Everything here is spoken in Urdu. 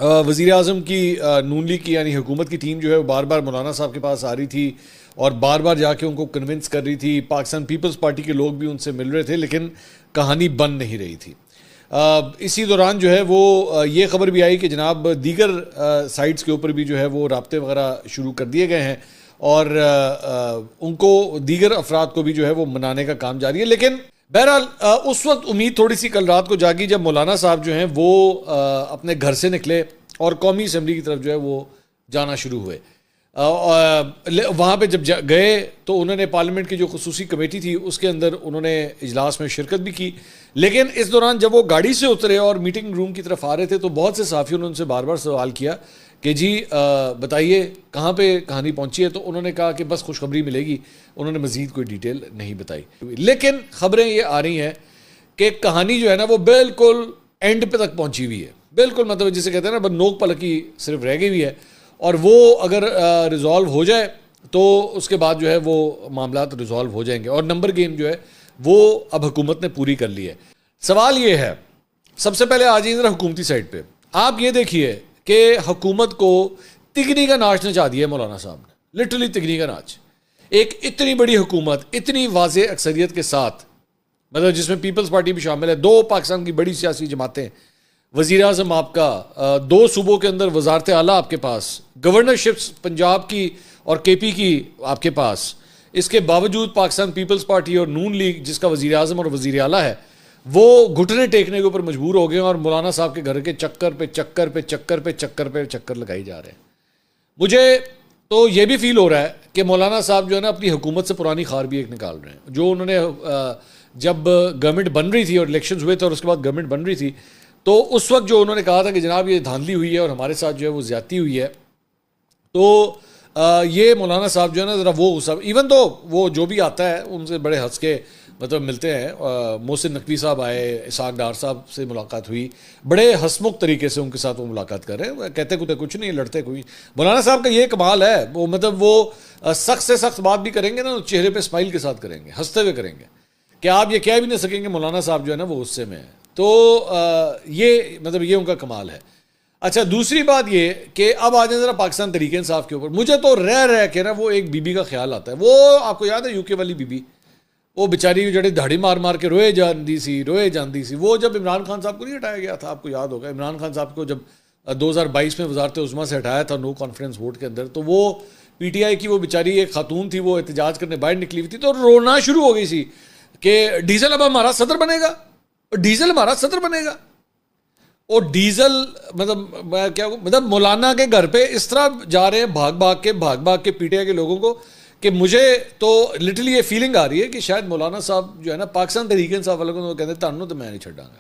وزیر اعظم کی نون لیگ کی یعنی حکومت کی ٹیم جو ہے وہ بار بار مولانا صاحب کے پاس آ رہی تھی اور بار بار جا کے ان کو کنونس کر رہی تھی. پاکستان پیپلز پارٹی کے لوگ بھی ان سے مل رہے تھے لیکن کہانی بن نہیں رہی تھی. اسی دوران جو ہے وہ یہ خبر بھی آئی کہ جناب دیگر سائٹس کے اوپر بھی جو ہے وہ رابطے وغیرہ شروع کر دیے گئے ہیں اور ان کو دیگر افراد کو بھی جو ہے وہ منانے کا کام جاری ہے. لیکن بہرحال اس وقت امید تھوڑی سی کل رات کو جاگی جب مولانا صاحب جو ہیں وہ اپنے گھر سے نکلے اور قومی اسمبلی کی طرف جو ہے وہ جانا شروع ہوئے. وہاں پہ جب گئے تو انہوں نے پارلیمنٹ کی جو خصوصی کمیٹی تھی اس کے اندر انہوں نے اجلاس میں شرکت بھی کی. لیکن اس دوران جب وہ گاڑی سے اترے اور میٹنگ روم کی طرف آ رہے تھے تو بہت سے صحافیوں نے ان سے بار بار سوال کیا کہ جی بتائیے کہاں پہ کہانی پہنچی ہے. تو انہوں نے کہا کہ بس خوشخبری ملے گی. انہوں نے مزید کوئی ڈیٹیل نہیں بتائی. لیکن خبریں یہ آ رہی ہیں کہ کہانی جو ہے نا وہ بالکل اینڈ پہ تک پہنچی ہوئی ہے. بالکل مطلب جسے کہتے ہیں نا نوک پلکی صرف رہ گئی ہوئی ہے اور وہ اگر ریزالو ہو جائے تو اس کے بعد جو ہے وہ معاملات ریزالو ہو جائیں گے اور نمبر گیم جو ہے وہ اب حکومت نے پوری کر لی ہے. سوال یہ ہے سب سے پہلے آ جائیں ذرا حکومتی سائڈ پہ. آپ یہ دیکھیے کہ حکومت کو تگنی کا ناچ نچا دیا ہے مولانا صاحب نے. لٹرلی تگنی کا ناچ. ایک اتنی بڑی حکومت اتنی واضح اکثریت کے ساتھ مطلب جس میں پیپلز پارٹی بھی شامل ہے, 2 پاکستان کی بڑی سیاسی جماعتیں, وزیر اعظم آپ کا, 2 صوبوں کے اندر وزارت اعلیٰ آپ کے پاس, گورنرشپس پنجاب کی اور کے پی کی آپ کے پاس. اس کے باوجود پاکستان پیپلز پارٹی اور نون لیگ جس کا وزیر اعظم اور وزیر اعلیٰ ہے وہ گھٹنے ٹیکنے کے اوپر مجبور ہو گئے اور مولانا صاحب کے گھر کے چکر پہ چکر پہ چکر پہ چکر پہ چکر لگائی جا رہے ہیں. مجھے تو یہ بھی فیل ہو رہا ہے کہ مولانا صاحب جو ہے نا اپنی حکومت سے پرانی خار بھی ایک نکال رہے ہیں. جو انہوں نے جب گورنمنٹ بن رہی تھی اور الیکشنز ہوئے تھے اور اس کے بعد گورنمنٹ بن رہی تھی تو اس وقت جو انہوں نے کہا تھا کہ جناب یہ دھاندلی ہوئی ہے اور ہمارے ساتھ جو ہے وہ زیادتی ہوئی ہے, تو یہ مولانا صاحب جو ہے نا ذرا وہ غصہ, ایون تو وہ جو بھی آتا ہے ان سے بڑے ہنس کے مطلب ملتے ہیں. محسن نقوی صاحب آئے, اسحاق ڈار صاحب سے ملاقات ہوئی, بڑے ہنسمکھ طریقے سے ان کے ساتھ وہ ملاقات کر رہے ہیں. کہتے کچھ نہیں, لڑتے کوئی. مولانا صاحب کا یہ کمال ہے, وہ مطلب وہ سخت سے سخت بات بھی کریں گے نا چہرے پہ اسمائل کے ساتھ کریں گے, ہنستے ہوئے کریں گے کہ آپ یہ کہہ بھی نہیں سکیں گے مولانا صاحب جو ہے نا وہ غصے میں ہے. تو یہ مطلب یہ ان کا کمال ہے. اچھا دوسری بات یہ کہ اب آ جائیں ذرا پاکستان تحریک انصاف کے اوپر. مجھے تو رہ کے نا وہ ایک بی بی کا خیال آتا ہے. وہ آپ کو یاد ہے یو کے والی بی بی, وہ بیچاری جڑے دھاڑی مار مار کے روئے جاندی سی. وہ جب عمران خان صاحب کو نہیں ہٹایا گیا تھا, آپ کو یاد ہوگا عمران خان صاحب کو جب 2022 میں وزارت عظمیٰ سے ہٹایا تھا نو کانفیڈنس ووٹ کے اندر, تو وہ پی ٹی آئی کی وہ بیچاری ایک خاتون تھی, وہ احتجاج کرنے باہر نکلی ہوئی تھی تو رونا شروع ہو گئی سی کہ ڈیزل اب ہمارا صدر بنے گا, ڈیزل ہمارا صدر بنے گا. اور ڈیزل مطلب مولانا کے گھر پہ اس طرح جا رہے ہیں بھاگ بھاگ کے پی ٹی آئی کے لوگوں کو کہ مجھے تو لٹرلی یہ فیلنگ آ رہی ہے کہ شاید مولانا صاحب جو ہے نا پاکستان تحریک انصاف والوں کو کہتے ہیں تانوں تو میں نہیں چھڈاں گا.